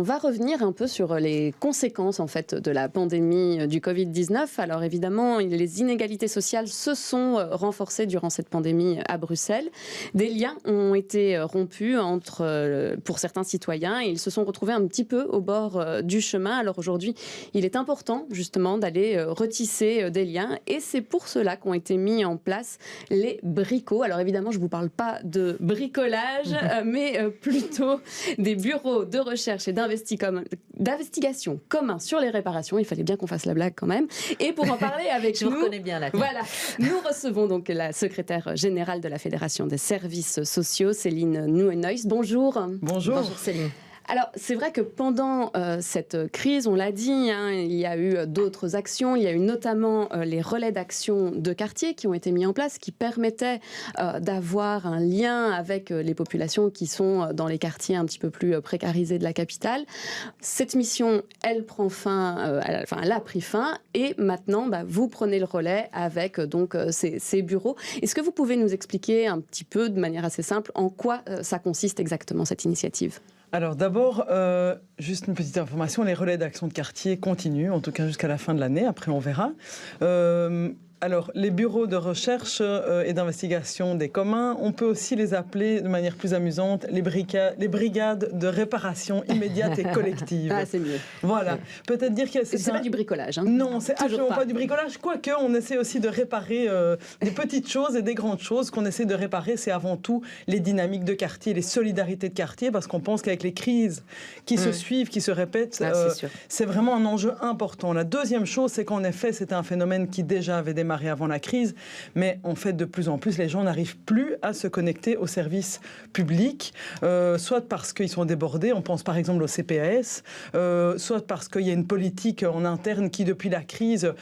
va revenir un peu sur les conséquences en fait de la pandémie du Covid-19. Alors évidemment, les inégalités sociales se sont renforcées durant cette pandémie à Bruxelles. Des liens ont été rompus pour certains citoyens et ils se sont retrouvés un petit peu au bord du chemin. Alors aujourd'hui, il est important justement d'aller retisser des liens et c'est pour cela qu'ont été mis en place les bricots. Alors évidemment, je ne vous parle pas de bricolage, mais plutôt des bureaux de recherche et d'investigation communs sur les réparations. Il fallait bien qu'on fasse la blague quand même. Et pour en parler avec nous, je reconnais bien là. Voilà, nous recevons donc la secrétaire générale de la Fédération des services sociaux, Céline Nouenoys. Bonjour. Bonjour. Bonjour Céline. Alors, c'est vrai que pendant cette crise, on l'a dit, il y a eu d'autres actions. Il y a eu notamment les relais d'action de quartier qui ont été mis en place, qui permettaient d'avoir un lien avec les populations qui sont dans les quartiers un petit peu plus précarisés de la capitale. Cette mission, elle prend fin, elle a pris fin, et maintenant, vous prenez le relais avec donc ces bureaux. Est-ce que vous pouvez nous expliquer un petit peu, de manière assez simple, en quoi ça consiste exactement cette initiative ? Alors d'abord, juste une petite information, les relais d'action de quartier continuent, en tout cas jusqu'à la fin de l'année, après on verra. Alors, les bureaux de recherche et d'investigation des communs, on peut aussi les appeler de manière plus amusante les brigades de réparation immédiate et collective. Ah, c'est mieux. Voilà. Peut-être dire que c'est pas du bricolage. Non, c'est absolument pas du bricolage. Quoique, on essaie aussi de réparer des petites choses et des grandes choses. Ce qu'on essaie de réparer, c'est avant tout les dynamiques de quartier, les solidarités de quartier, parce qu'on pense qu'avec les crises qui se suivent, qui se répètent, c'est vraiment un enjeu important. La deuxième chose, c'est qu'en effet, c'était un phénomène qui déjà avait démarré avant la crise, mais en fait de plus en plus les gens n'arrivent plus à se connecter aux services publics, soit parce qu'ils sont débordés, on pense par exemple au CPAS, soit parce qu'il y a une politique en interne qui depuis la crise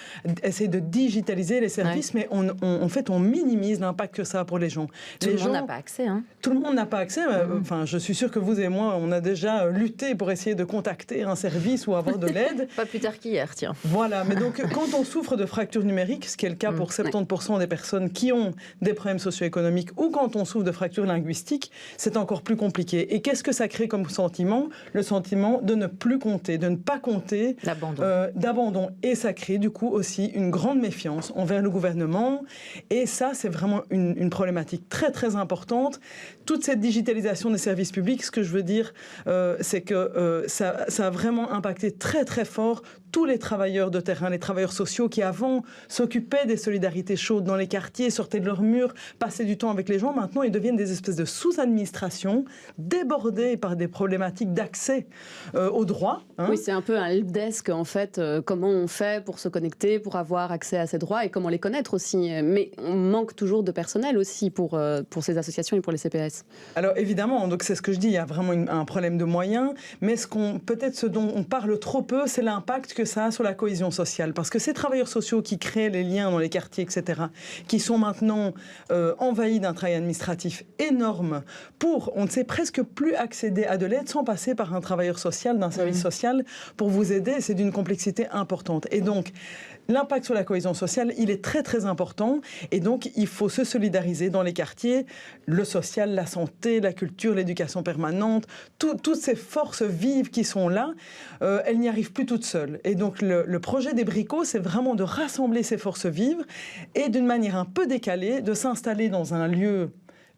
essaie de digitaliser les services, mais en fait on minimise l'impact que ça a pour les gens. Tout le monde n'a pas accès. Tout le monde n'a pas accès, enfin je suis sûre que vous et moi on a déjà lutté pour essayer de contacter un service ou avoir de l'aide. Pas plus tard qu'hier, tiens. Voilà, mais donc quand on souffre de fracture numérique, ce qui est le cas pour 70% des personnes qui ont des problèmes socio-économiques, ou quand on souffre de fracture linguistique, c'est encore plus compliqué. Et qu'est-ce que ça crée comme sentiment ? Le sentiment de ne plus compter, de ne pas compter, d'abandon. Et ça crée du coup aussi une grande méfiance envers le gouvernement. Et ça, c'est vraiment une problématique très très importante. Toute cette digitalisation des services publics, ce que je veux dire, c'est que ça a vraiment impacté très très fort tous les travailleurs de terrain, les travailleurs sociaux qui avant s'occupaient des solidarités chaudes dans les quartiers, sortaient de leurs murs, passaient du temps avec les gens. Maintenant, ils deviennent des espèces de sous-administrations débordées par des problématiques d'accès aux droits. Oui, c'est un peu un helpdesk en fait. Comment on fait pour se connecter, pour avoir accès à ces droits et comment les connaître aussi. Mais on manque toujours de personnel aussi pour ces associations et pour les CPS. Alors évidemment, donc c'est ce que je dis, il y a vraiment un problème de moyens, mais peut-être ce dont on parle trop peu, c'est l'impact que ça a sur la cohésion sociale. Parce que ces travailleurs sociaux qui créent les liens dans les quartiers, etc., qui sont maintenant envahis d'un travail administratif énorme on ne sait presque plus accéder à de l'aide sans passer par un travailleur social, d'un service social, pour vous aider, c'est d'une complexité importante. Et donc, l'impact sur la cohésion sociale, il est très très important et donc il faut se solidariser dans les quartiers, le social, la santé, la culture, l'éducation permanente, toutes ces forces vives qui sont là, elles n'y arrivent plus toutes seules. Et donc le projet des bricots, c'est vraiment de rassembler ces forces vives et d'une manière un peu décalée, de s'installer dans un lieu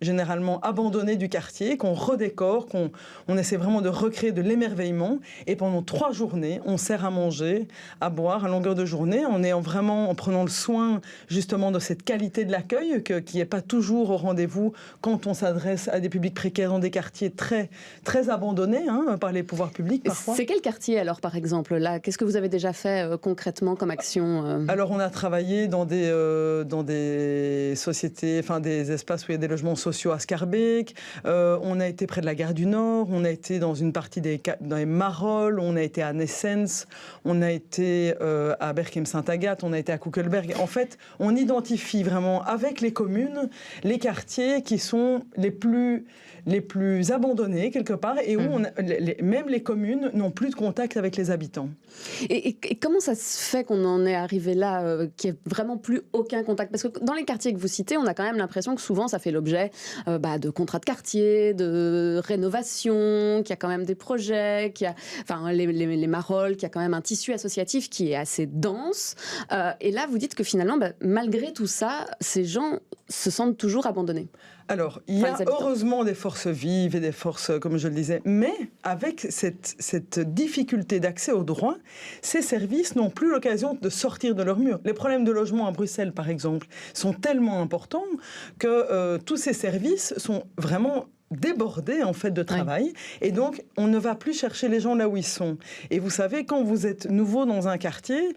généralement abandonné du quartier, qu'on redécore, qu'on essaie vraiment de recréer de l'émerveillement. Et pendant 3 journées, on sert à manger, à boire à longueur de journée. On est vraiment en prenant le soin justement de cette qualité de l'accueil qui n'est pas toujours au rendez-vous quand on s'adresse à des publics précaires dans des quartiers très, très abandonnés par les pouvoirs publics parfois. C'est quel quartier alors par exemple là ? Qu'est-ce que vous avez déjà fait concrètement comme action Alors on a travaillé dans des sociétés, enfin des espaces où il y a des logements sociaux à Scarbeck, on a été près de la gare du Nord, on a été dans une partie dans les Marolles, on a été à Nessens, on a été à Berchem-Saint-Agathe, on a été à Kuckelberg. En fait, on identifie vraiment avec les communes les quartiers qui sont les plus abandonnés quelque part et où même les communes n'ont plus de contact avec les habitants. Et comment ça se fait qu'on en est arrivé là, qu'il n'y ait vraiment plus aucun contact ? Parce que dans les quartiers que vous citez, on a quand même l'impression que souvent ça fait l'objet de contrats de quartier, de rénovation, qu'il y a quand même des projets, qu'il y a les Marolles, qu'il y a quand même un tissu associatif qui est assez dense. Et là, vous dites que finalement, malgré tout ça, ces gens se sentent toujours abandonnés. Alors, il y a heureusement des forces vives et des forces, comme je le disais, mais avec cette difficulté d'accès aux droits, ces services n'ont plus l'occasion de sortir de leurs murs. Les problèmes de logement à Bruxelles, par exemple, sont tellement importants que tous ces services sont vraiment débordés en fait de travail, et donc on ne va plus chercher les gens là où ils sont. Et vous savez, quand vous êtes nouveau dans un quartier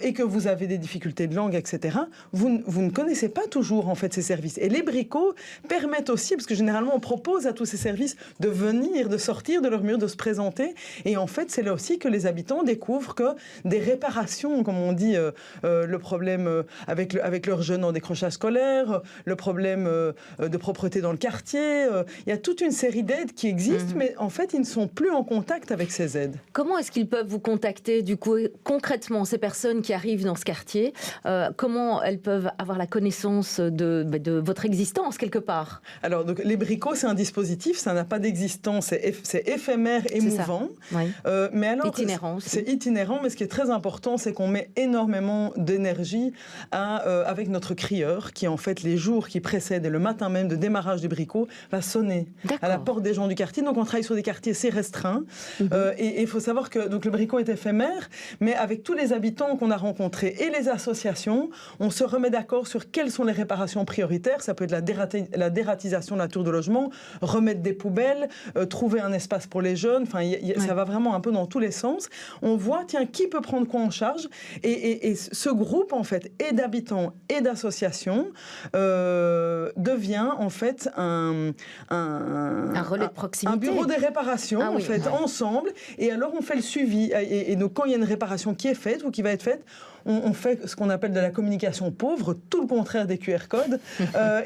et que vous avez des difficultés de langue, etc., vous ne connaissez pas toujours en fait ces services. Et les bricots permettent aussi, parce que généralement on propose à tous ces services de venir, de sortir de leur mur, de se présenter, et en fait c'est là aussi que les habitants découvrent que des réparations, comme on dit, le problème avec leurs jeunes en décrochage scolaire, le problème de propreté dans le quartier, il y a toute une série d'aides qui existent, mais en fait, ils ne sont plus en contact avec ces aides. Comment est-ce qu'ils peuvent vous contacter, du coup, concrètement, ces personnes qui arrivent dans ce quartier? Comment elles peuvent avoir la connaissance de votre existence, quelque part? Alors, donc, les bricots, c'est un dispositif, ça n'a pas d'existence, c'est éphémère et mouvant. Oui. Mais alors, itinérant aussi. C'est itinérant, mais ce qui est très important, c'est qu'on met énormément d'énergie avec notre crieur, qui, en fait, les jours qui précèdent et le matin même de démarrage du bricot, va sonner à la porte des gens du quartier. Donc on travaille sur des quartiers assez restreints. Et il faut savoir que donc, le bricot est éphémère, mais avec tous les habitants qu'on a rencontrés et les associations, on se remet d'accord sur quelles sont les réparations prioritaires. Ça peut être la dératisation de la tour de logement, remettre des poubelles, trouver un espace pour les jeunes. Enfin, ça va vraiment un peu dans tous les sens. On voit, tiens, qui peut prendre quoi en charge. Et ce groupe, en fait, et d'habitants et d'associations, devient, en fait, un relais de proximité. Un bureau des réparations, ensemble. Et alors, on fait le suivi. Et donc, quand il y a une réparation qui est faite ou qui va être faite, on fait ce qu'on appelle de la communication pauvre, tout le contraire des QR codes.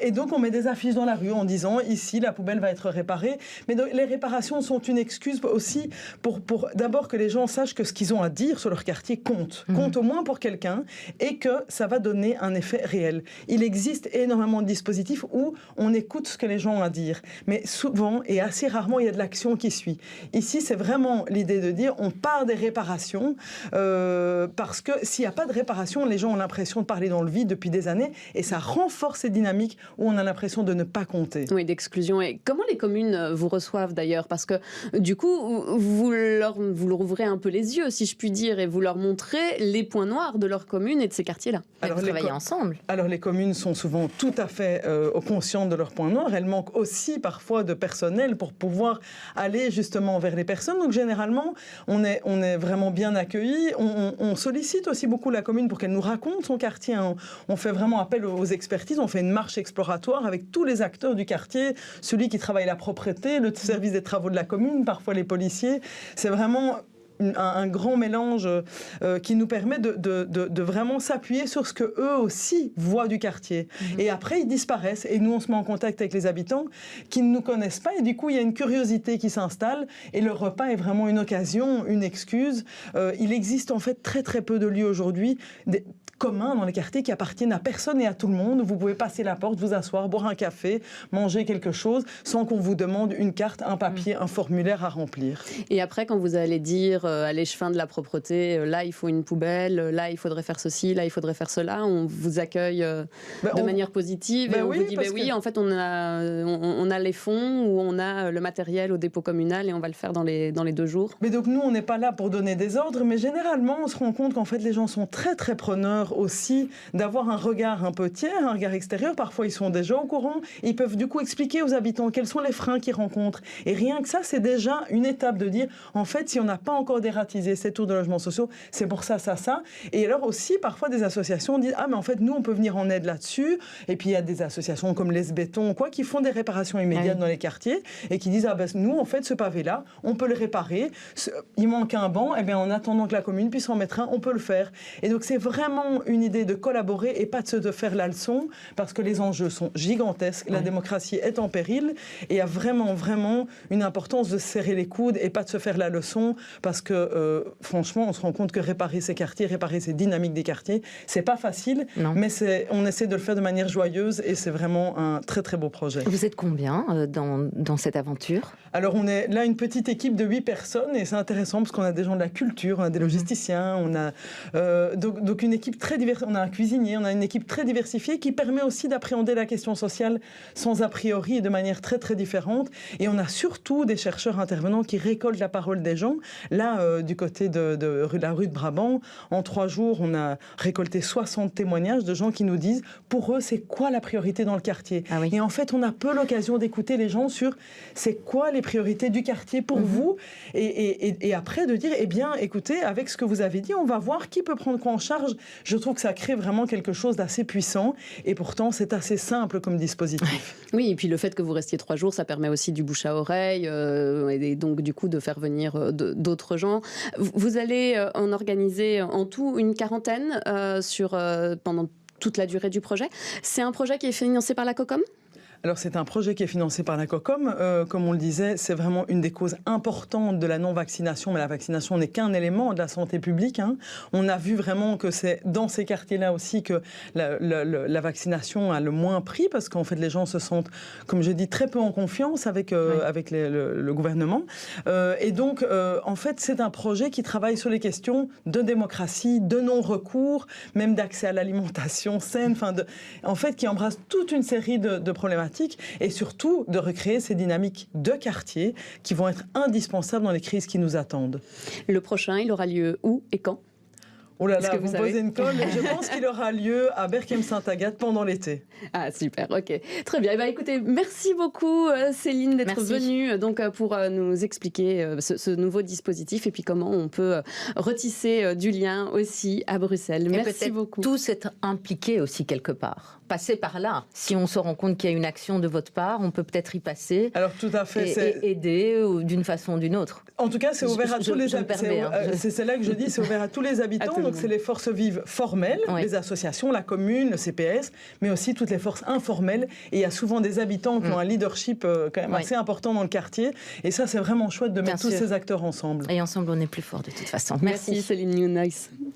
Et donc, on met des affiches dans la rue en disant, ici, la poubelle va être réparée. Mais donc, les réparations sont une excuse aussi pour d'abord que les gens sachent que ce qu'ils ont à dire sur leur quartier compte au moins pour quelqu'un, et que ça va donner un effet réel. Il existe énormément de dispositifs où on écoute ce que les gens ont à dire. Mais souvent, et assez rarement, il y a de l'action qui suit. Ici, c'est vraiment l'idée de dire, on part des réparations, parce que s'il n'y a pas de réparation, les gens ont l'impression de parler dans le vide depuis des années, et ça renforce ces dynamiques où on a l'impression de ne pas compter. Oui, d'exclusion. Et comment les communes vous reçoivent d'ailleurs? Parce que du coup, vous leur ouvrez un peu les yeux, si je puis dire, et vous leur montrez les points noirs de leur commune et de ces quartiers-là. Alors, vous travaillez ensemble. Alors les communes sont souvent tout à fait conscientes de leurs points noirs. Elles manquent aussi parfois de personnel pour pouvoir aller justement vers les personnes. Donc généralement, on est vraiment bien accueillis. On sollicite aussi beaucoup la commune pour qu'elle nous raconte son quartier. On fait vraiment appel aux expertises. On fait une marche exploratoire avec tous les acteurs du quartier, celui qui travaille la propreté, le service des travaux de la commune, parfois les policiers. C'est vraiment un grand mélange qui nous permet de vraiment s'appuyer sur ce que eux aussi voient du quartier. Et après, ils disparaissent. Et nous, on se met en contact avec les habitants qui ne nous connaissent pas. Et du coup, il y a une curiosité qui s'installe. Et le repas est vraiment une occasion, une excuse. Il existe en fait très très peu de lieux aujourd'hui communs dans les quartiers qui appartiennent à personne et à tout le monde. Vous pouvez passer la porte, vous asseoir, boire un café, manger quelque chose, sans qu'on vous demande une carte, un papier, un formulaire à remplir. Et après, quand vous allez dire à l'échevin de la propreté, là il faut une poubelle, là il faudrait faire ceci, là il faudrait faire cela, on vous accueille de manière positive et on vous dit oui, en fait on a les fonds ou on a le matériel au dépôt communal et on va le faire dans les 2 jours. Mais donc nous on n'est pas là pour donner des ordres, mais généralement on se rend compte qu'en fait les gens sont très très preneurs aussi d'avoir un regard un peu tiers, un regard extérieur. Parfois ils sont déjà au courant, ils peuvent du coup expliquer aux habitants quels sont les freins qu'ils rencontrent. Et rien que ça, c'est déjà une étape de dire en fait si on n'a pas encore dératisé ces tours de logements sociaux, c'est pour ça. Et alors aussi parfois des associations disent mais en fait nous on peut venir en aide là-dessus. Et puis il y a des associations comme Les Bétons qui font des réparations immédiates dans les quartiers et qui disent nous en fait ce pavé là on peut le réparer, il manque un banc, et bien en attendant que la commune puisse en mettre un, on peut le faire. Et donc c'est vraiment vraiment une idée de collaborer et pas de se faire la leçon, parce que les enjeux sont gigantesques, la démocratie est en péril, et il y a vraiment, vraiment une importance de se serrer les coudes et pas de se faire la leçon, parce que franchement, on se rend compte que réparer ces quartiers, réparer ces dynamiques des quartiers, c'est pas facile, mais on essaie de le faire de manière joyeuse, et c'est vraiment un très très beau projet. Vous êtes combien dans cette aventure? Alors on est là une petite équipe de 8 personnes, et c'est intéressant parce qu'on a des gens de la culture, on a des logisticiens, on a donc une équipe très diverse, on a un cuisinier, on a une équipe très diversifiée qui permet aussi d'appréhender la question sociale sans a priori et de manière très très différente. Et on a surtout des chercheurs intervenants qui récoltent la parole des gens. Là, du côté de la rue de Brabant, en 3 jours, on a récolté 60 témoignages de gens qui nous disent pour eux c'est quoi la priorité dans le quartier. Et en fait, on a peu l'occasion d'écouter les gens sur c'est quoi les priorités du quartier pour vous, et après de dire, eh bien, écoutez, avec ce que vous avez dit, on va voir qui peut prendre quoi en charge. Je trouve que ça crée vraiment quelque chose d'assez puissant, et pourtant, c'est assez simple comme dispositif. Oui, et puis le fait que vous restiez 3 jours, ça permet aussi du bouche à oreille, et donc du coup de faire venir d'autres gens. Vous allez en organiser en tout une quarantaine pendant toute la durée du projet. C'est un projet qui est financé par la COCOM ? Alors c'est un projet qui est financé par la COCOM. Comme on le disait, c'est vraiment une des causes importantes de la non-vaccination, mais la vaccination n'est qu'un élément de la santé publique. Hein. On a vu vraiment que c'est dans ces quartiers-là aussi que la vaccination a le moins pris, parce qu'en fait les gens se sentent, comme je dis, très peu en confiance avec le gouvernement. Et donc, en fait, c'est un projet qui travaille sur les questions de démocratie, de non-recours, même d'accès à l'alimentation saine, en fait, qui embrasse toute une série de problématiques, et surtout de recréer ces dynamiques de quartier qui vont être indispensables dans les crises qui nous attendent. Le prochain, il aura lieu où et quand ? Oh là là, vous posez une colle. Je pense qu'il aura lieu à Berchem-Sainte-Agathe pendant l'été. Ah super, ok. Très bien. Écoutez, merci beaucoup Céline d'être venue pour nous expliquer ce nouveau dispositif et puis comment on peut retisser du lien aussi à Bruxelles. Merci beaucoup. Tous être impliqués aussi quelque part. Passer par là. Si on se rend compte qu'il y a une action de votre part, on peut peut-être y passer. Alors tout à fait. Et aider d'une façon ou d'une autre. En tout cas, c'est ouvert à tous les habitants. C'est là que je dis, c'est ouvert à tous les habitants. Donc c'est les forces vives formelles, les associations, la commune, le CPS, mais aussi toutes les forces informelles. Et il y a souvent des habitants qui ont un leadership quand même assez important dans le quartier. Et ça, c'est vraiment chouette de mettre tous ces acteurs ensemble. Et ensemble, on est plus fort de toute façon. Merci Céline Newnoys.